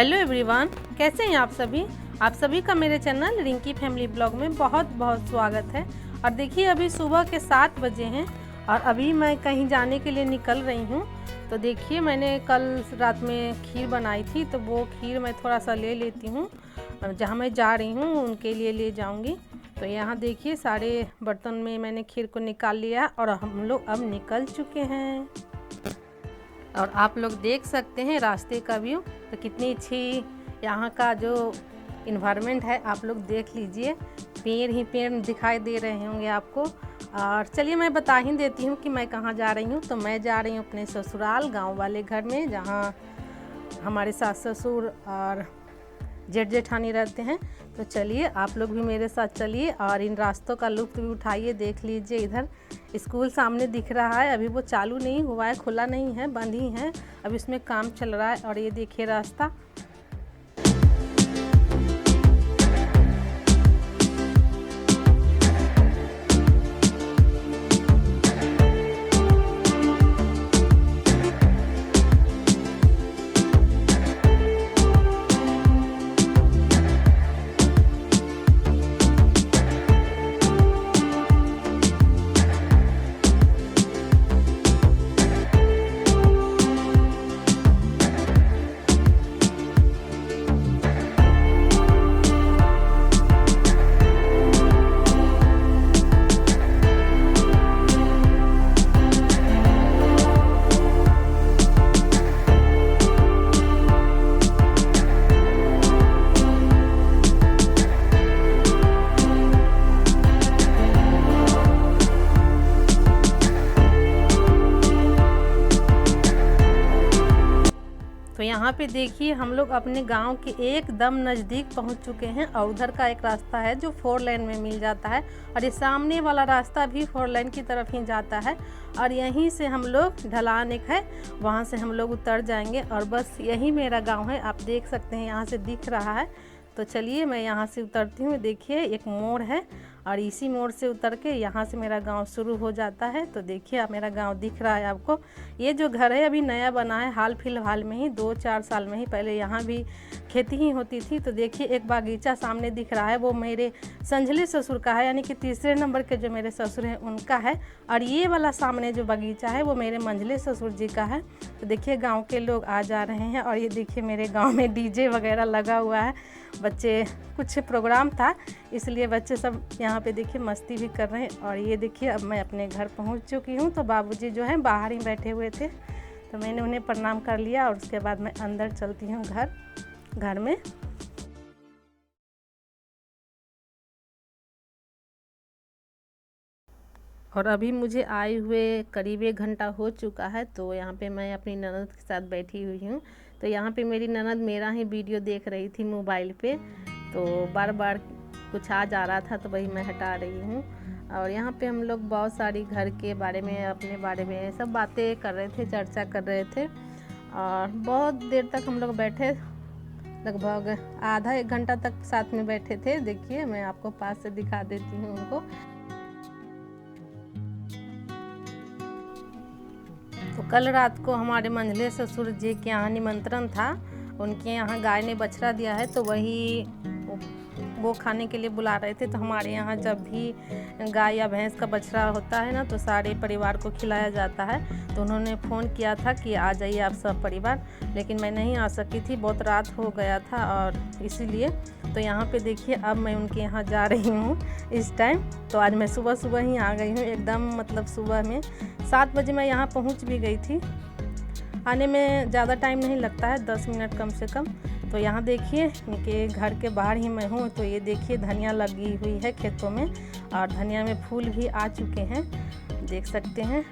Hello everyone, कैसे हैं आप सभी। आप सभी का मेरे चैनल रिंकी फैमिली ब्लॉग में बहुत बहुत स्वागत है। और देखिए अभी सुबह के 7 बजे हैं और अभी मैं कहीं जाने के लिए निकल रही हूँ। तो देखिए मैंने कल रात में खीर बनाई थी, तो वो खीर मैं थोड़ा सा ले लेती हूँ। जहाँ मैं जा रही हूँ उनके लिए ले जाऊँगी। तो यहाँ देखिए सारे बर्तन में मैंने खीर को निकाल लिया और हम लोग अब निकल चुके हैं। और आप लोग देख सकते हैं रास्ते का व्यू, तो कितनी अच्छी यहाँ का जो इन्वायरमेंट है आप लोग देख लीजिए। पेड़ ही पेड़ दिखाई दे रहे होंगे आपको। और चलिए मैं बता ही देती हूँ कि मैं कहाँ जा रही हूँ। तो मैं जा रही हूँ अपने ससुराल गांव वाले घर में, जहाँ हमारे सास ससुर और जेठ जेठानी रहते हैं। तो चलिए आप लोग भी मेरे साथ चलिए और इन रास्तों का लुत्फ़ भी उठाइए। देख लीजिए इधर स्कूल सामने दिख रहा है, अभी वो चालू नहीं हुआ है, खुला नहीं है, बंद ही है, अब इसमें काम चल रहा है। और ये देखिए रास्ता। तो यहाँ पे देखिए हम लोग अपने गांव के एकदम नज़दीक पहुँच चुके हैं। और उधर का एक रास्ता है जो 4 लेन में मिल जाता है, और ये सामने वाला रास्ता भी 4 लेन की तरफ ही जाता है। और यहीं से हम लोग ढलान एक है, वहाँ से हम लोग उतर जाएंगे। और बस यही मेरा गांव है, आप देख सकते हैं यहाँ से दिख रहा है। तो चलिए मैं यहाँ से उतरती हूँ। देखिए एक मोड़ है और इसी मोड़ से उतर के यहाँ से मेरा गांव शुरू हो जाता है। तो देखिए अब मेरा गांव दिख रहा है आपको। ये जो घर है अभी नया बना है, हाल फिलहाल में ही 2-4 साल में ही। पहले यहाँ भी खेती ही होती थी। तो देखिए एक बागीचा सामने दिख रहा है, वो मेरे संझले ससुर का है, यानी कि तीसरे नंबर के जो मेरे ससुर हैं उनका है। और ये वाला सामने जो बगीचा है वो मेरे मंझले ससुर जी का है। तो देखिए गाँव के लोग आ जा रहे हैं। और ये देखिए मेरे गाँव में डीजे वगैरह लगा हुआ है, बच्चे कुछ प्रोग्राम था इसलिए बच्चे सब यहाँ पे देखिए मस्ती भी कर रहे हैं। और ये देखिए अब मैं अपने घर पहुँच चुकी हूँ। तो बाबूजी जो हैं बाहर ही बैठे हुए थे, तो मैंने उन्हें प्रणाम कर लिया और उसके बाद मैं अंदर चलती हूँ घर में। और अभी मुझे आए हुए करीब 1 घंटा हो चुका है। तो यहाँ पे मैं अपनी ननद के साथ बैठी हुई हूँ। तो यहाँ पे मेरी ननद मेरा ही वीडियो देख रही थी मोबाइल पे, तो बार बार कुछ आ जा रहा था तो वही मैं हटा रही हूँ। और यहाँ पे हम लोग बहुत सारी घर के बारे में, अपने बारे में सब बातें कर रहे थे, चर्चा कर रहे थे। और बहुत देर तक हम लोग बैठे, लगभग आधा 1 घंटा तक साथ में बैठे थे। देखिए मैं आपको पास से दिखा देती हूँ उनको। तो कल रात को हमारे मंझले ससुर जी के यहाँ निमंत्रण था, उनके यहाँ गाय ने बछड़ा दिया है, तो वही वो खाने के लिए बुला रहे थे। तो हमारे यहाँ जब भी गाय या भैंस का बछड़ा होता है ना, तो सारे परिवार को खिलाया जाता है। तो उन्होंने फ़ोन किया था कि आ जाइए आप सब परिवार, लेकिन मैं नहीं आ सकी थी, बहुत रात हो गया था और इसीलिए। तो यहाँ पे देखिए अब मैं उनके यहाँ जा रही हूँ इस टाइम। तो आज मैं सुबह सुबह ही आ गई हूँ, एकदम मतलब सुबह में 7 बजे मैं यहाँ पहुँच भी गई थी। आने में ज़्यादा टाइम नहीं लगता है, 10 मिनट कम से कम। तो यहाँ देखिए इनके घर के बाहर ही मैं हूँ। तो ये देखिए धनिया लगी हुई है खेतों में, और धनिया में फूल भी आ चुके हैं, देख सकते हैं।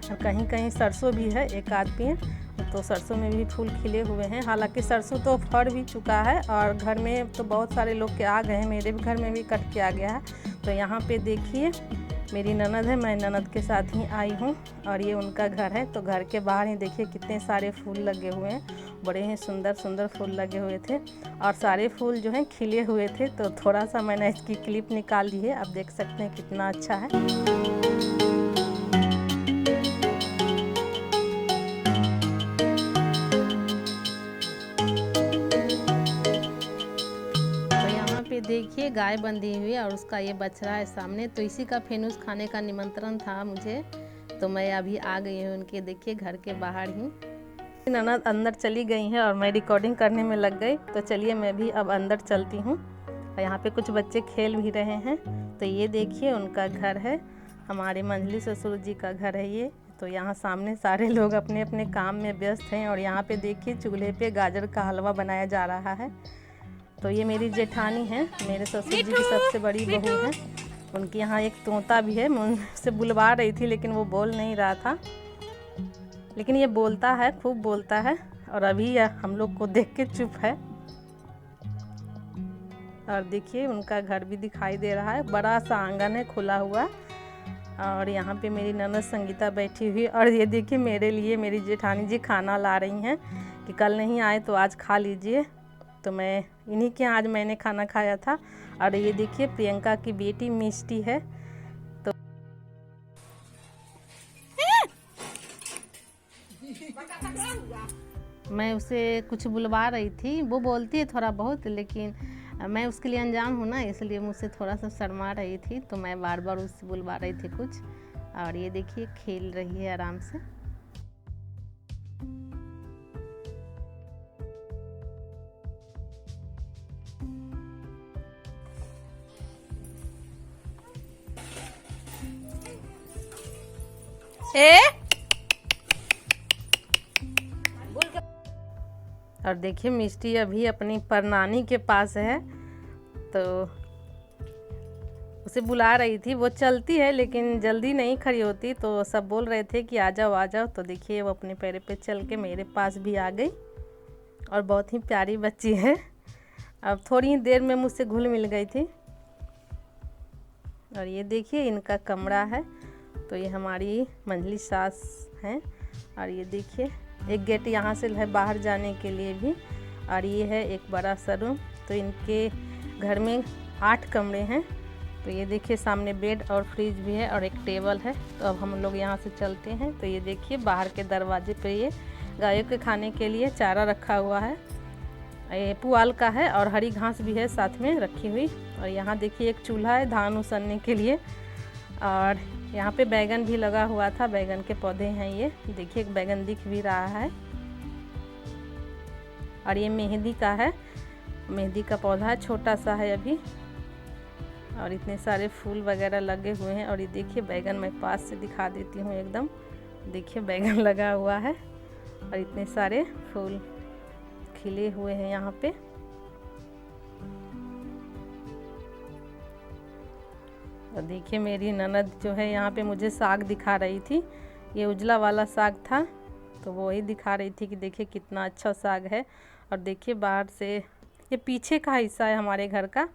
और कहीं कहीं सरसों भी है, एक आध पेड़, तो सरसों में भी फूल खिले हुए हैं। हालांकि सरसों तो फड़ भी चुका है और घर में तो बहुत सारे लोग के आ गए हैं, मेरे भी घर में भी कट के आ गया है। तो यहाँ पे देखिए मेरी ननद है, मैं ननद के साथ ही आई हूँ और ये उनका घर है। तो घर के बाहर ही देखिए कितने सारे फूल लगे हुए हैं, बड़े ही सुंदर सुंदर फूल लगे हुए थे और सारे फूल जो हैं खिले हुए थे। तो थोड़ा सा मैंने इसकी क्लिप निकाल ली है, आप देख सकते हैं कितना अच्छा है। गाय बंधी हुई है और उसका ये बछड़ा है सामने, तो इसी का फेनूस खाने का निमंत्रण था मुझे, तो मैं अभी आ गई हूँ उनके देखिए घर के बाहर ही। ननद अंदर चली गई हैं और मैं रिकॉर्डिंग करने में लग गई, तो चलिए मैं भी अब अंदर चलती हूँ। यहाँ पे कुछ बच्चे खेल भी रहे हैं। तो ये देखिए उनका घर है, हमारे मंझली ससुर जी का घर है ये। तो यहाँ सामने सारे लोग अपने अपने काम में व्यस्त हैं और यहाँ पे देखिए चूल्हे पे गाजर का हलवा बनाया जा रहा है। तो ये मेरी जेठानी है, मेरे ससुर जी की सबसे बड़ी बहू है। उनके यहाँ एक तोता भी है, मैं उनसे बुलवा रही थी लेकिन वो बोल नहीं रहा था, लेकिन ये बोलता है, खूब बोलता है। और अभी हम लोग को देख के चुप है। और देखिए उनका घर भी दिखाई दे रहा है, बड़ा सा आंगन है खुला हुआ। और यहाँ पे मेरी ननद संगीता बैठी हुई। और ये देखिए मेरे लिए मेरी जेठानी जी खाना ला रही हैं कि कल नहीं आए तो आज खा लीजिए। तो मैं इन्हीं के आज मैंने खाना खाया था। और ये देखिए प्रियंका की बेटी मिष्टी है। तो मैं उसे कुछ बुलवा रही थी, वो बोलती है थोड़ा बहुत, लेकिन मैं उसके लिए अनजान हूँ ना, इसलिए मुझसे थोड़ा सा शर्मा रही थी। तो मैं बार बार उससे बुलवा रही थी कुछ। और ये देखिए खेल रही है आराम से। और देखिए मिष्टी अभी अपनी परनानी के पास है, तो उसे बुला रही थी। वो चलती है लेकिन जल्दी नहीं खड़ी होती, तो सब बोल रहे थे कि आ जाओ आ जाओ। तो देखिए वो अपने पैर पे चल के मेरे पास भी आ गई और बहुत ही प्यारी बच्ची है। अब थोड़ी ही देर में मुझसे घुल मिल गई थी। और ये देखिए इनका कमरा है। तो ये हमारी मंझली सास हैं। और ये देखिए एक गेट यहाँ से है बाहर जाने के लिए भी। और ये है एक बड़ा सा रूम। तो इनके घर में 8 कमरे हैं। तो ये देखिए सामने बेड और फ्रिज भी है और एक टेबल है। तो अब हम लोग यहाँ से चलते हैं। तो ये देखिए बाहर के दरवाजे पे ये गायों के खाने के लिए चारा रखा हुआ है, ये पुआल का है और हरी घास भी है साथ में रखी हुई। और यहाँ देखिए एक चूल्हा है धान उसनने के लिए। और यहाँ पे बैगन भी लगा हुआ था, बैगन के पौधे हैं ये देखिए, एक बैगन दिख भी रहा है। और ये मेहंदी का है, मेहंदी का पौधा है, छोटा सा है अभी। और इतने सारे फूल वगैरह लगे हुए हैं। और ये देखिए बैगन मैं पास से दिखा देती हूँ एकदम, देखिए बैगन लगा हुआ है और इतने सारे फूल खिले हुए हैं यहाँ पे। और देखिए मेरी ननद जो है यहाँ पे मुझे साग दिखा रही थी, ये उजला वाला साग था, तो वो ही दिखा रही थी कि देखिए कितना अच्छा साग है। और देखिए बाहर से ये पीछे का हिस्सा है हमारे घर का,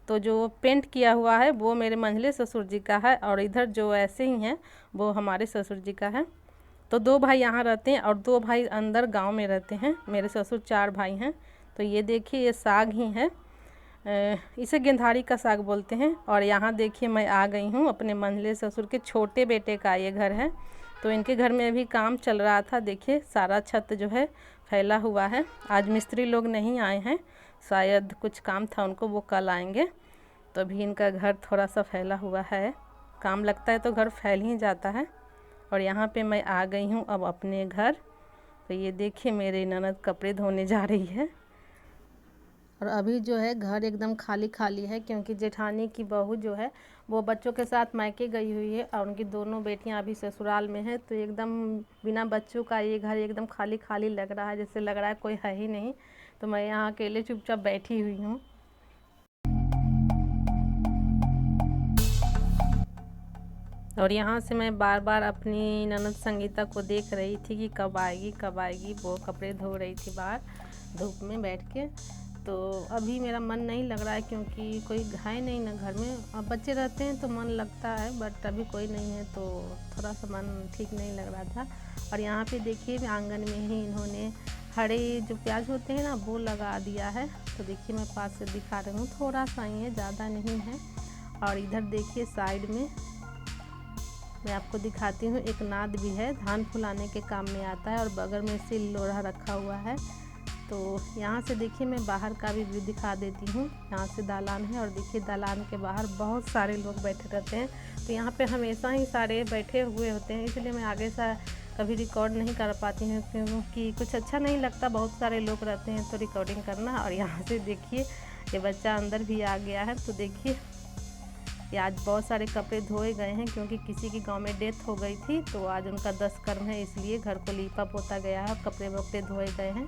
तो जो पेंट किया हुआ है वो मेरे मंझले ससुर जी का है। और इधर जो ऐसे ही हैं वो हमारे ससुर जी का है। तो 2 भाई यहाँ रहते हैं और 2 भाई अंदर गांव में रहते हैं। मेरे ससुर 4 भाई हैं। तो ये देखिए ये साग ही है, इसे गेंधारी का साग बोलते हैं। और यहाँ देखिए मैं आ गई हूँ अपने मंझले ससुर के छोटे बेटे का ये घर है। तो इनके घर में अभी काम चल रहा था, देखिए सारा छत जो है फैला हुआ है। आज मिस्त्री लोग नहीं आए हैं, शायद कुछ काम था उनको, वो कल आएंगे। तो अभी इनका घर थोड़ा सा फैला हुआ है, काम लगता है तो घर फैल ही जाता है। और यहाँ पे मैं आ गई हूँ अब अपने घर। तो ये देखिए मेरी ननद कपड़े धोने जा रही है। और अभी जो है घर एकदम खाली खाली है, क्योंकि जेठानी की बहू जो है वो बच्चों के साथ मायके गई हुई है और उनकी दोनों बेटियां अभी ससुराल में है। तो एकदम बिना बच्चों का ये घर एकदम खाली खाली लग रहा है, जैसे लग रहा है कोई है ही नहीं। तो मैं यहाँ अकेले चुपचाप बैठी हुई हूँ। और यहाँ से मैं बार बार अपनी ननद संगीता को देख रही थी कि कब आएगी कब आएगी। वो कपड़े धो रही थी बाहर धूप में बैठ के। तो अभी मेरा मन नहीं लग रहा है, क्योंकि कोई है नहीं ना घर में। अब बच्चे रहते हैं तो मन लगता है, बट अभी कोई नहीं है तो थोड़ा सा मन ठीक नहीं लग रहा था। और यहाँ पे देखिए आंगन में ही इन्होंने हरे जो प्याज होते हैं ना वो लगा दिया है। तो देखिए मैं पास से दिखा रही हूँ, थोड़ा सा ही है, ज़्यादा नहीं है। और इधर देखिए साइड में मैं आपको दिखाती हूँ, एक नाद भी है, धान फुलाने के काम में आता है। और बगल में सिल लोढ़ा रखा हुआ है। तो यहाँ से देखिए मैं बाहर का भी व्यू दिखा देती हूँ। यहाँ से दालान है और देखिए दालान के बाहर बहुत सारे लोग बैठे रहते हैं। तो यहाँ पे हमेशा ही सारे बैठे हुए होते हैं, इसलिए मैं आगे से कभी रिकॉर्ड नहीं कर पाती हूँ क्योंकि कुछ अच्छा नहीं लगता, बहुत सारे लोग रहते हैं तो रिकॉर्डिंग करना। और यहाँ से देखिए ये बच्चा अंदर भी आ गया है। तो देखिए ये आज बहुत सारे कपड़े धोए गए हैं क्योंकि किसी की गांव में डेथ हो गई थी, तो आज उनका 10 कर्म है, इसलिए घर को लीपा पोता गया है और कपड़े वपड़े धोए गए हैं।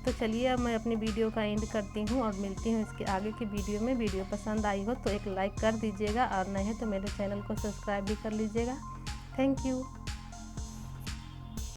तो चलिए अब मैं अपनी वीडियो का एंड करती हूँ और मिलती हूँ इसके आगे की वीडियो में। वीडियो पसंद आई हो तो एक लाइक कर दीजिएगा और नहीं तो मेरे चैनल को सब्सक्राइब भी कर लीजिएगा। Thank you.